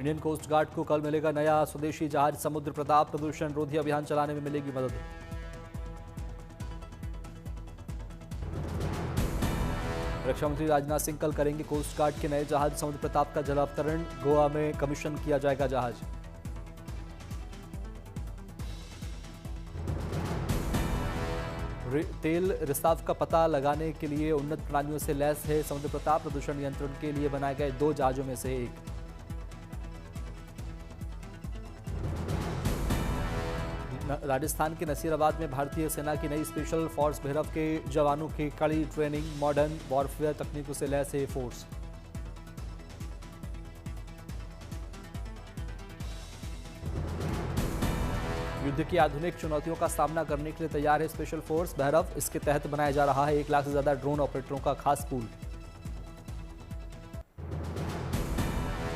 Indian coast guard को कल मिलेगा नया स्वदेशी जहाज समुद्र प्रताप। प्रदूषण रोधी अभियान चलाने में मिलेगी मदद। रक्षा मंत्री राजनाथ सिंह कल करेंगे कोस्ट गार्ड के नए जहाज समुद्र प्रताप का जलावतरण। गोवा में कमीशन किया जाएगा जहाज। तेल रिसाव का पता लगाने के लिए उन्नत प्रणालियों से लैस है समुद्र प्रताप। प्रदूषण नियंत्रण के लिए बनाए गए 2 जहाजों में से एक। राजस्थान के नसीराबाद में भारतीय सेना की नई स्पेशल फोर्स भैरव के जवानों की कड़ी ट्रेनिंग। मॉडर्न वॉरफेयर तकनीकों से लैस है फोर्स। युद्ध की आधुनिक चुनौतियों का सामना करने के लिए तैयार है स्पेशल फोर्स भैरव। इसके तहत बनाया जा रहा है 1 लाख से ज्यादा ड्रोन ऑपरेटरों का खास पूल।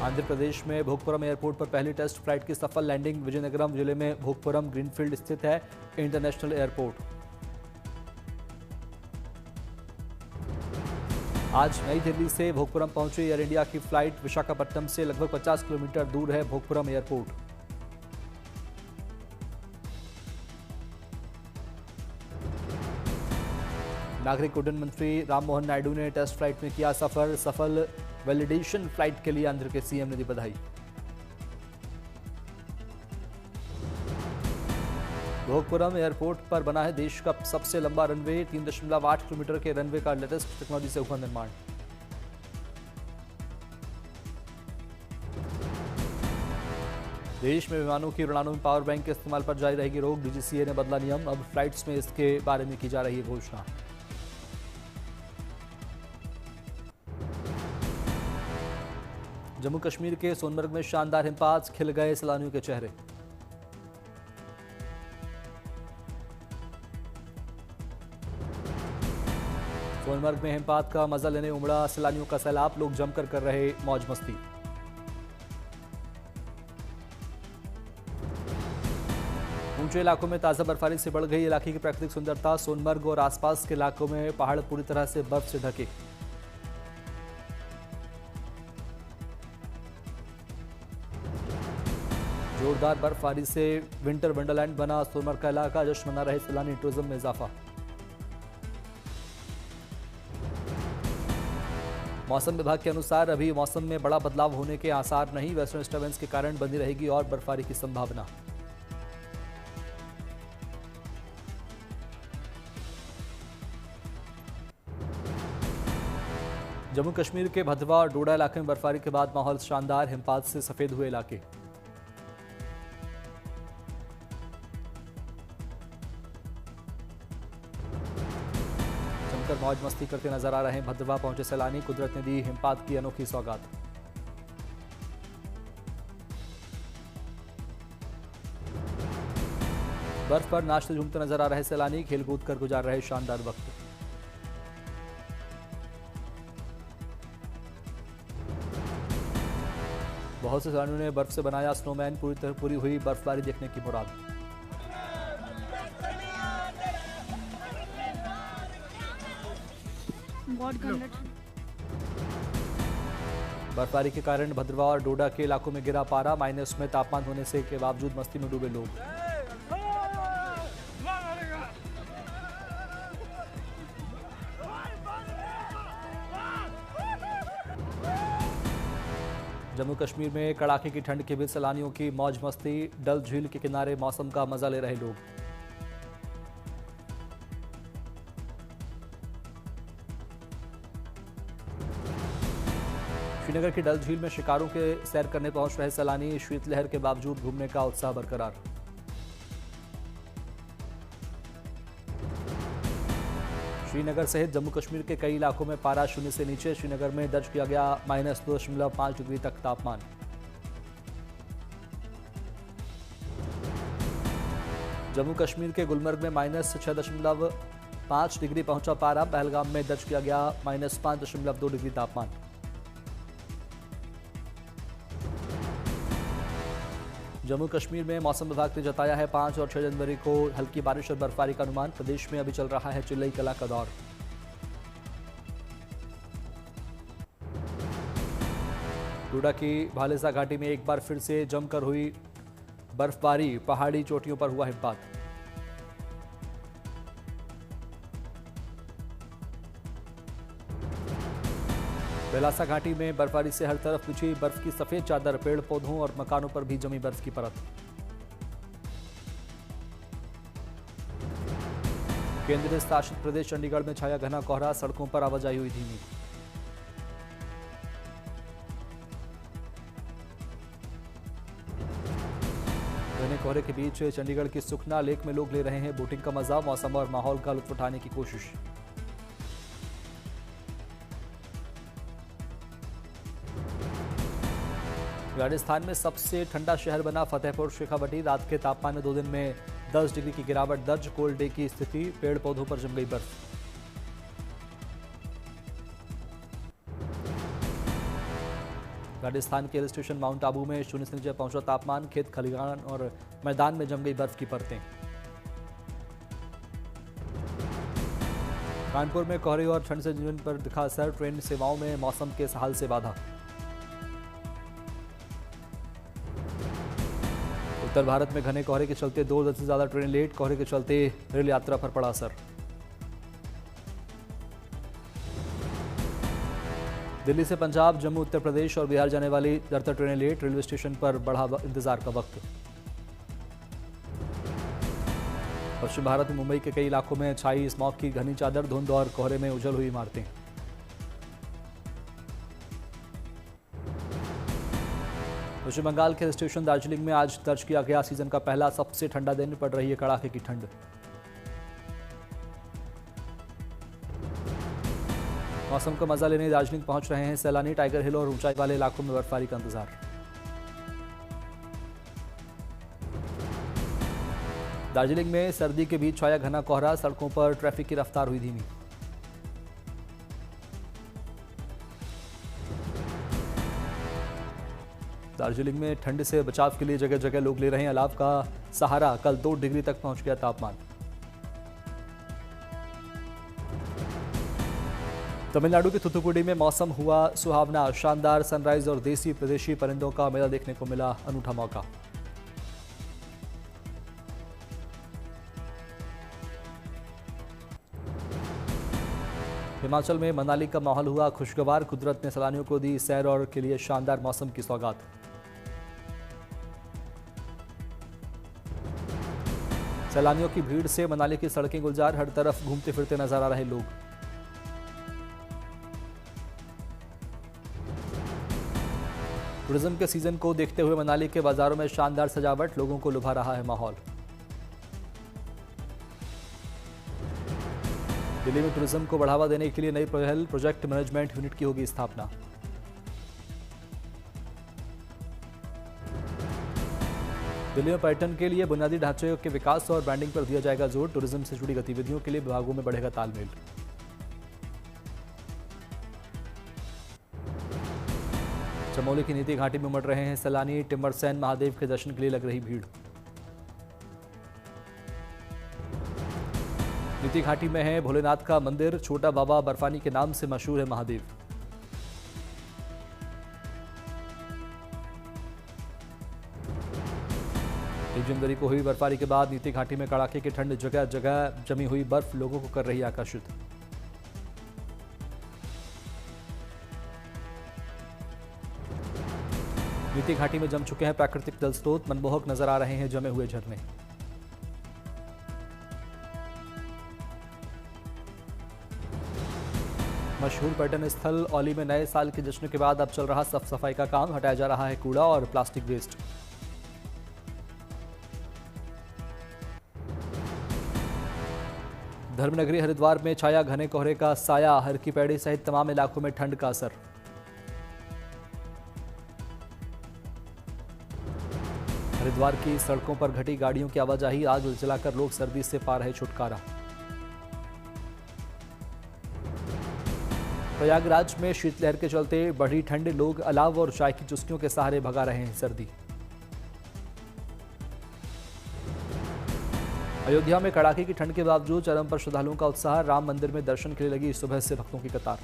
आंध्र प्रदेश में भोगपुरम एयरपोर्ट पर पहली टेस्ट फ्लाइट की सफल लैंडिंग। विजयनगरम जिले में भोगपुरम ग्रीनफील्ड स्थित है इंटरनेशनल एयरपोर्ट। आज नई दिल्ली से भोगपुरम पहुंची एयर इंडिया की फ्लाइट। विशाखापट्टनम से लगभग 50 किलोमीटर दूर है भोगपुरम एयरपोर्ट। नागरिक उड्डयन मंत्री राममोहन नायडू ने टेस्ट फ्लाइट में किया सफल वैलिडेशन फ्लाइट के लिए आंध्र के सीएम ने दी बधाई। भोगपुरम एयरपोर्ट पर बना है देश का सबसे लंबा रनवे। 3.8 किलोमीटर के रनवे का लेटेस्ट टेक्नोलॉजी से हुआ निर्माण। देश में विमानों की उड़ानों में पावर बैंक के इस्तेमाल पर जारी रहेगी रोक। डीजीसीए ने बदला नियम। अब फ्लाइट्स में इसके बारे में की जा रही है घोषणा। जम्मू कश्मीर के सोनमर्ग में शानदार हिमपात। खिल गए सैलानियों के चेहरे। सोनमर्ग में हिमपात का मजा लेने उमड़ा सैलानियों का सैलाब। लोग जमकर कर रहे मौज मस्ती। ऊंचे इलाकों में ताजा बर्फबारी से बढ़ गई इलाके की प्राकृतिक सुंदरता। सोनमर्ग और आसपास के इलाकों में पहाड़ पूरी तरह से बर्फ से ढके। जोरदार बर्फबारी से विंटर वंडरलैंड बना सोनमर्ग का इलाका। जश्न मना रहे सैलानी। टूरिज्म में इजाफा। मौसम विभाग के अनुसार अभी मौसम में बड़ा बदलाव होने के आसार नहीं। वेस्टर्न डिस्टर्बेंस के कारण बनी रहेगी और बर्फबारी की संभावना। जम्मू कश्मीर के भद्रवा और डोडा इलाके में बर्फबारी के बाद माहौल शानदार। हिमपात से सफेद हुए इलाके। जमकर मौज मस्ती करते नजर आ रहे हैं भद्रवा पहुंचे सैलानी। कुदरत ने दी हिमपात की अनोखी सौगात। बर्फ पर नाचते झूमते नजर आ रहे सैलानी। खेल कूद कर गुजार रहे शानदार वक्त। बहुत से सैलानियों ने बर्फ से बनाया स्नोमैन। पूरी हुई बर्फबारी देखने की मुराद। बर्फबारी के कारण भद्रवा और डोडा के इलाकों में गिरा पारा। माइनस में तापमान होने से के बावजूद मस्ती में डूबे लोग। जम्मू कश्मीर में कड़ाके की ठंड के बीच सैलानियों की मौज मस्ती। डल झील के किनारे मौसम का मजा ले रहे लोग। श्रीनगर की डल झील में शिकारों के सैर करने पहुंच रहे सैलानी। शीतलहर के बावजूद घूमने का उत्साह बरकरार। श्रीनगर सहित जम्मू कश्मीर के कई इलाकों में पारा शून्य से नीचे। श्रीनगर में दर्ज किया गया -2.5 डिग्री तक तापमान। जम्मू कश्मीर के गुलमर्ग में -6.5 डिग्री पहुंचा पारा। पहलगाम में दर्ज किया गया -5.2 डिग्री तापमान। जम्मू कश्मीर में मौसम विभाग ने जताया है 5 और 6 जनवरी को हल्की बारिश और बर्फबारी का अनुमान। प्रदेश में अभी चल रहा है चिल्लई कला का दौर। डोडा की भालेसा घाटी में एक बार फिर से जमकर हुई बर्फबारी, पहाड़ी चोटियों पर हुआ हिमपात। बेलासा घाटी में बर्फबारी से हर तरफ बिछी बर्फ की सफेद चादर, पेड़ पौधों और मकानों पर भी जमी बर्फ की परत। केंद्र शासित प्रदेश चंडीगढ़ में छाया घना कोहरा, सड़कों पर आवाजाही हुई धीमी। घने कोहरे के बीच चंडीगढ़ की सुखना लेक में लोग ले रहे हैं बोटिंग का मजा, मौसम और माहौल का लुत्फ उठाने की कोशिश। राजस्थान में सबसे ठंडा शहर बना फतेहपुर शेखावटी, रात के तापमान में 2 दिन में 10 डिग्री की गिरावट दर्ज, कोल्ड डे की स्थिति, पेड़ पौधों पर जम गई बर्फ। राजस्थान के हिल स्टेशन माउंट आबू में 0 से नीचे पहुंचा तापमान, खेत खलिहान और मैदान में जम गई बर्फ की परतें। कानपुर में कोहरे और ठंड से जीवन पर दिखा असर, ट्रेन सेवाओं में मौसम के हाल से बाधा। उत्तर भारत में घने कोहरे के चलते 2 दर्जन से ज्यादा ट्रेन लेट, कोहरे के चलते रेल यात्रा पर पड़ा असर। दिल्ली से पंजाब, जम्मू, उत्तर प्रदेश और बिहार जाने वाली ज्यादातर ट्रेनें लेट, रेलवे स्टेशन पर बढ़ा इंतजार का वक्त। पश्चिम भारत में मुंबई के कई इलाकों में छाई स्मॉग की घनी चादर, धुंध और कोहरे में उजल हुई इमारतें। पश्चिम बंगाल के स्टेशन दार्जिलिंग में आज दर्ज किया गया सीजन का पहला सबसे ठंडा दिन, पड़ रही है कड़ाके की ठंड। मौसम का मजा लेने दार्जिलिंग पहुंच रहे हैं सैलानी, टाइगर हिल और ऊंचाई वाले इलाकों में बर्फबारी का इंतजार। दार्जिलिंग में सर्दी के बीच छाया घना कोहरा, सड़कों पर ट्रैफिक की रफ्तार हुई धीमी। दार्जिलिंग में ठंड से बचाव के लिए जगह जगह लोग ले रहे हैं अलाव का सहारा, कल 2 डिग्री तक पहुंच गया तापमान। तमिलनाडु के थुथुकुडी में मौसम हुआ सुहावना, शानदार सनराइज और देसी प्रदेशी परिंदों का मेला देखने को मिला अनूठा मौका। हिमाचल में मनाली का माहौल हुआ खुशगवार, कुदरत ने सैलानियों को दी सैर और के लिए शानदार मौसम की सौगात। सैलानियों की भीड़ से मनाली की सड़कें गुलजार, हर तरफ घूमते फिरते नजर आ रहे लोग। टूरिज्म के सीजन को देखते हुए मनाली के बाजारों में शानदार सजावट, लोगों को लुभा रहा है माहौल। दिल्ली में टूरिज्म को बढ़ावा देने के लिए नई पहल, प्रोजेक्ट मैनेजमेंट यूनिट की होगी स्थापना। दिल्ली में पर्यटन के लिए बुनियादी ढांचे के विकास और ब्रांडिंग पर दिया जाएगा जोर, टूरिज्म से जुड़ी गतिविधियों के लिए विभागों में बढ़ेगा तालमेल। चमोली की नीति घाटी में उमड़ रहे हैं सैलानी, टिम्बरसैन महादेव के दर्शन के लिए लग रही भीड़। नीति घाटी में है भोलेनाथ का मंदिर, छोटा बाबा बर्फानी के नाम से मशहूर है महादेव। 1 जनवरी को हुई बर्फबारी के बाद नीति घाटी में कड़ाके की ठंड, जगह जगह जमी हुई बर्फ लोगों को कर रही आकर्षित। नीति घाटी में जम चुके हैं प्राकृतिक जल स्रोत, मनमोहक नजर आ रहे हैं जमे हुए झरने। मशहूर पर्यटन स्थल औली में नए साल के जश्न के बाद अब चल रहा साफ सफाई का काम, हटाया जा रहा है कूड़ा और प्लास्टिक वेस्ट। धर्मनगरी हरिद्वार में छाया घने कोहरे का साया, हर की पैड़ी सहित तमाम इलाकों में ठंड का असर। हरिद्वार की सड़कों पर घटी गाड़ियों की आवाजाही, आग जलाकर लोग सर्दी से पा रहे छुटकारा। प्रयागराज में शीतलहर के चलते बढ़ी ठंड, लोग अलाव और चाय की चुस्कियों के सहारे भगा रहे हैं सर्दी। अयोध्या में कड़ाके की ठंड के बावजूद चरम पर श्रद्धालुओं का उत्साह, राम मंदिर में दर्शन के लिए लगी सुबह से भक्तों की कतार।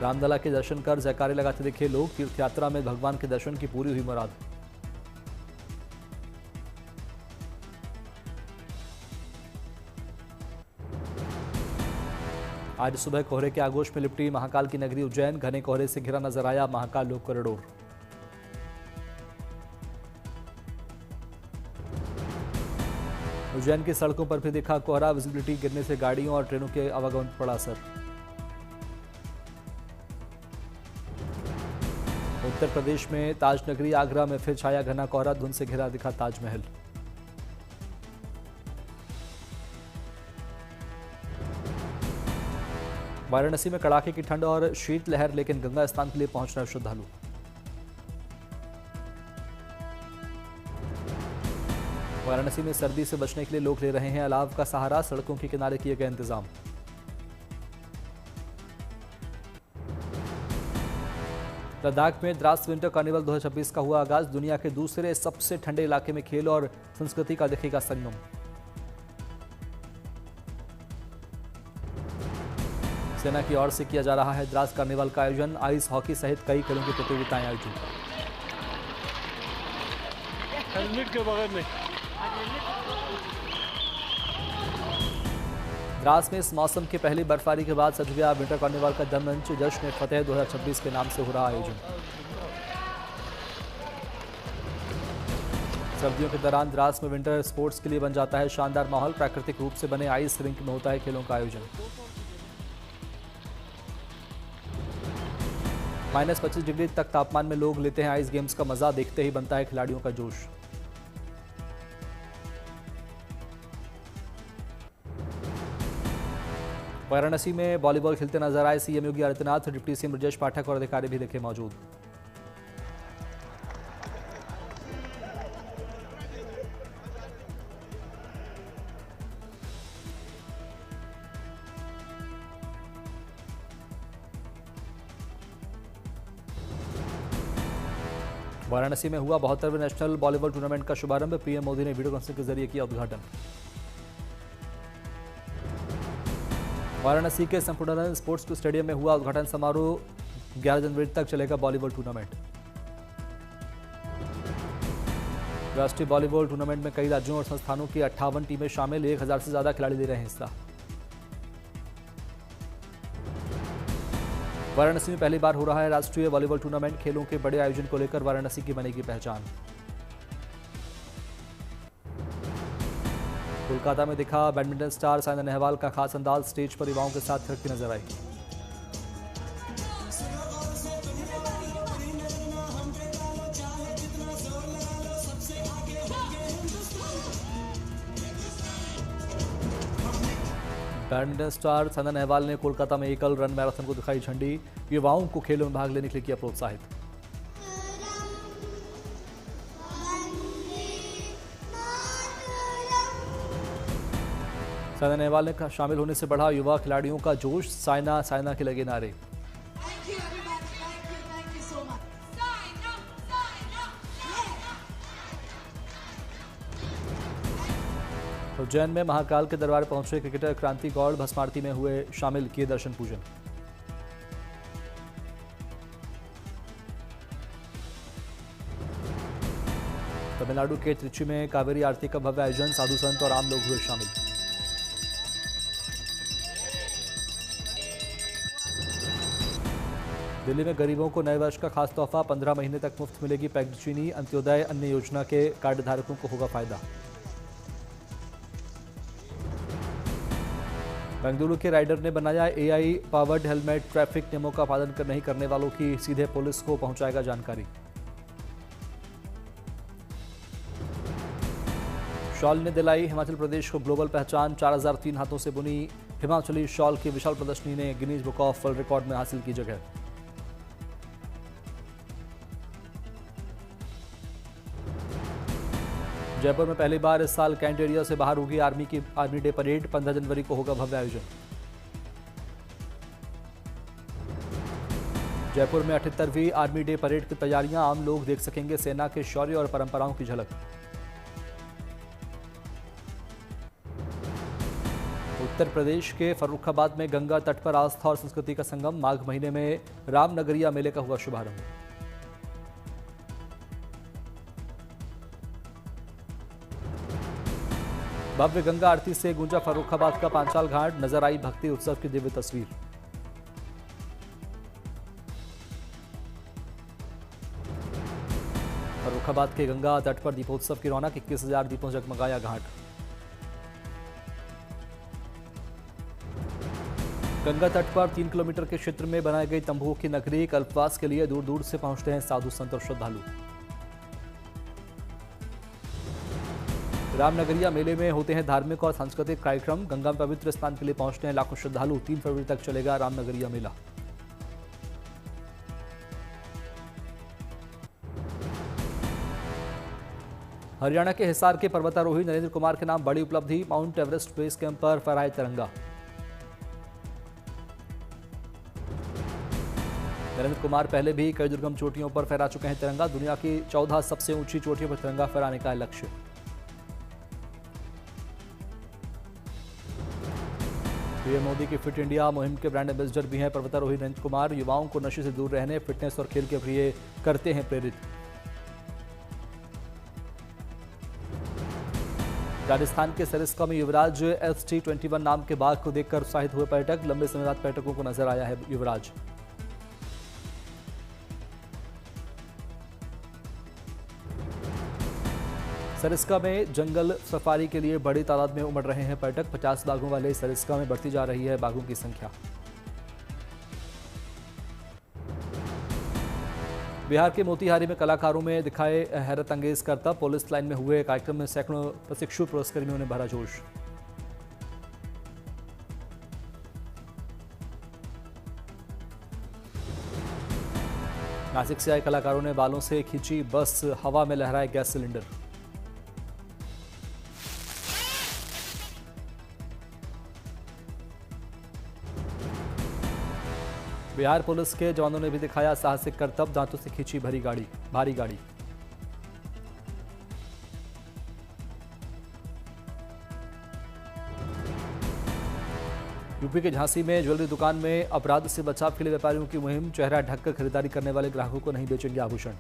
रामलला के दर्शन कर जयकारे लगाते दिखे लोग। तीर्थ यात्रा में भगवान के दर्शन की पूरी हुई मुराद। आज सुबह कोहरे के आगोश में लिपटी महाकाल की नगरी उज्जैन। घने कोहरे से घिरा नजर आया महाकाल लोक कॉरिडोर। उज्जैन की सड़कों पर भी दिखा कोहरा। विजिबिलिटी गिरने से गाड़ियों और ट्रेनों के आवागमन पर पड़ा असर। उत्तर प्रदेश में ताज नगरी आगरा में फिर छाया घना कोहरा। धुंध से घिरा दिखा ताजमहल। वाराणसी में कड़ाके की ठंड और शीतलहर, लेकिन गंगा स्नान के लिए पहुंच रहे श्रद्धालु। वाराणसी में सर्दी से बचने के लिए लोग ले रहे हैं अलाव का सहारा। सड़कों के किनारे किए गए इंतजाम। लद्दाख में द्रास विंटर कार्निवल 2026 का हुआ आगाज। दुनिया के दूसरे सबसे ठंडे इलाके में खेल और संस्कृति का दिखेगा संगम। सेना की ओर से किया जा रहा है द्रास कार्निवल का आयोजन। आइस हॉकी सहित कई खेलों की प्रतियोगिताएं आयोजित। हेलमेट के बगल में द्रास में इस मौसम की पहली बर्फबारी के बाद सज गया विंटर कार्निवल का दममंच। जश्न फतेह 2026 के नाम से हो रहा आयोजन। सर्दियों के दौरान द्रास में विंटर स्पोर्ट्स के लिए बन जाता है शानदार माहौल। प्राकृतिक रूप से बने आइस रिंक में होता है खेलों का आयोजन। -25 डिग्री तक तापमान में लोग लेते हैं आइस गेम्स का मजा। देखते ही बनता है खिलाड़ियों का जोश। वाराणसी में वॉलीबॉल खेलते नजर आए CM Yogi Adityanath. Deputy CM Brajesh Pathak और अधिकारी भी दिखे मौजूद। वाराणसी में हुआ 72वें नेशनल वॉलीबॉल टूर्नामेंट का शुभारंभ। पीएम मोदी ने वीडियो कॉन्फ्रेंसिंग के जरिए किया उद्घाटन। वाराणसी के संपूर्णानंद स्पोर्ट्स स्टेडियम में हुआ उद्घाटन समारोह। 11 जनवरी तक चलेगा वॉलीबॉल टूर्नामेंट। राष्ट्रीय वॉलीबॉल टूर्नामेंट में कई राज्यों और संस्थानों की 58 टीमें शामिल। 1000 से ज्यादा खिलाड़ी ले रहे हैं हिस्सा। वाराणसी में पहली बार हो रहा है राष्ट्रीय वॉलीबॉल टूर्नामेंट। खेलों के बड़े आयोजन को लेकर वाराणसी की बनेगी पहचान। कोलकाता में दिखा बैडमिंटन स्टार साइना नेहवाल का खास अंदाज। स्टेज पर युवाओं के साथ थिरकती नजर आई। बैडमिंटन स्टार साइना नेहवाल ने कोलकाता में एकल रन मैराथन को दिखाई झंडी। युवाओं को खेलों में भाग लेने के लिए किया प्रोत्साहित। साइना नेहवाल ने शामिल होने से बढ़ा युवा खिलाड़ियों का जोश। साइना साइना के लगे नारे। उज्जैन में महाकाल के दरबार पहुंचे क्रिकेटर क्रांति गौड़। भस्मारती में हुए शामिल, किए दर्शन पूजन। तमिलनाडु के त्रिची में कावेरी आरती का भव्य आयोजन। साधु संत और आम लोग हुए शामिल। दिल्ली में गरीबों को नए वर्ष का खास तोहफा। 15 महीने तक मुफ्त मिलेगी पैक्ड चीनी। अंत्योदय अन्न योजना के कार्ड धारकों को होगा फायदा। बेंगलुरु के राइडर ने बनाया एआई पावर्ड हेलमेट। ट्रैफिक नियमों का पालन नहीं करने वालों की सीधे पुलिस को पहुंचाएगा जानकारी। शॉल ने दिलाई हिमाचल प्रदेश को ग्लोबल पहचान। 4003 हाथों से बुनी हिमाचली शॉल की विशाल प्रदर्शनी ने Guinness book of world record में हासिल की जगह। जयपुर में पहली बार इस साल कैंट एरिया से बाहर होगी आर्मी डे परेड। 15 जनवरी को होगा भव्य आयोजन। जयपुर में 78वीं आर्मी डे परेड की तैयारियां। आम लोग देख सकेंगे सेना के शौर्य और परंपराओं की झलक। उत्तर प्रदेश के फर्रुखाबाद में गंगा तट पर आस्था और संस्कृति का संगम, माघ महीने में रामनगरिया मेले का हुआ शुभारंभ। भव्य गंगा आरती से गूंजा फर्रुखाबाद का पांचाल घाट, नजर आई भक्ति उत्सव की दिव्य तस्वीर। फर्रुखाबाद के गंगा तट पर दीपोत्सव की रौनक, 21,000 दीपों जगमगाया घाट। गंगा तट पर 3 किलोमीटर के क्षेत्र में बनाई गई तंबुओं की नगरी, कल्पवास के लिए दूर दूर से पहुंचते हैं साधु संत और श्रद्धालु। रामनगरिया मेले में होते हैं धार्मिक और सांस्कृतिक कार्यक्रम, गंगा में पवित्र स्नान के लिए पहुंचते हैं लाखों श्रद्धालु। 3 फरवरी तक चलेगा रामनगरिया मेला। हरियाणा के हिसार के पर्वतारोही नरेंद्र कुमार के नाम बड़ी उपलब्धि, माउंट एवरेस्ट बेस कैंप पर फहराए तिरंगा। नरेंद्र कुमार पहले भी कई दुर्गम चोटियों पर फहरा चुके हैं तिरंगा। दुनिया की 14 सबसे ऊंची चोटियों पर तिरंगा फहराने का है लक्ष्य। पीएम मोदी की फिट इंडिया मुहिम के ब्रांड एम्बेसडर भी हैं पर्वतारोही नरेंद्र कुमार। युवाओं को नशे से दूर रहने, फिटनेस और खेल के प्रिय करते हैं प्रेरित। राजस्थान के सरिस्का में युवराज ST21 नाम के बाघ को देखकर उत्साहित हुए पर्यटक, लंबे समय बाद पर्यटकों को नजर आया है युवराज। सरिस्का में जंगल सफारी के लिए बड़ी तादाद में उमड़ रहे हैं पर्यटक। 50 बाघों वाले सरिस्का में बढ़ती जा रही है बाघों की संख्या। बिहार के मोतिहारी में कलाकारों में दिखाए हैरत अंगेज करतब, पुलिस लाइन में हुए कार्यक्रम में सैकड़ों प्रशिक्षु पुलिसकर्मियों ने भरा जोश। नासिक से आए कलाकारों ने बालों से खींची बस, हवा में लहराए गैस सिलेंडर। बिहार पुलिस के जवानों ने भी दिखाया साहसिक करतब, दांतों से खींची भारी गाड़ी। यूपी के झांसी में ज्वेलरी दुकान में अपराध से बचाव के लिए व्यापारियों की मुहिम, चेहरा ढककर खरीदारी करने वाले ग्राहकों को नहीं बेचेंगे आभूषण।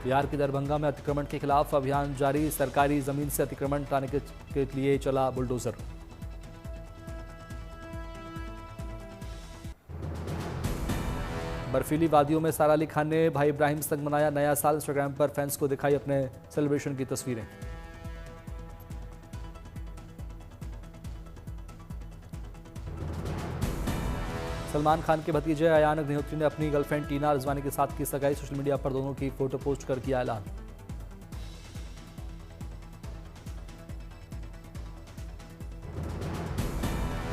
बिहार के दरभंगा में अतिक्रमण के खिलाफ अभियान जारी, सरकारी जमीन से अतिक्रमण हटाने के लिए चला बुलडोजर। बर्फीली वादियों में सारा अली खान ने भाई इब्राहिम संग मनाया नया साल, इंस्टाग्राम पर फैंस को दिखाई अपने सेलिब्रेशन की तस्वीरें। सलमान खान के भतीजे अयान अग्निहोत्री ने अपनी गर्लफ्रेंड टीना रिजवानी के साथ की सगाई, सोशल मीडिया पर दोनों की फोटो पोस्ट कर किया ऐलान।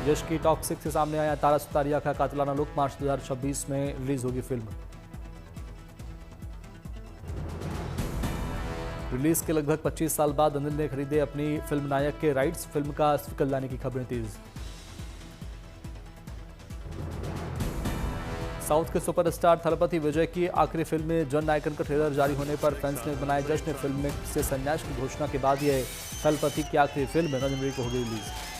यश की टॉक्सिक से सामने आया तारा सुतारिया का कातिलाना लुक, मार्च 2026 में रिलीज होगी फिल्म। रिलीज के लगभग 25 साल बाद अनिल ने खरीदे अपनी फिल्म नायक के राइट्स, फिल्म का स्वीकृत लाने की खबरें तेज। साउथ के सुपरस्टार थलपति विजय की आखिरी फिल्म में जन नायकन का ट्रेलर जारी होने पर फैंस ने मनाया जश्न। फिल्म से संन्यास की घोषणा के बाद यह थलपति की आखिरी फिल्म 9 जनवरी को होगी रिलीज।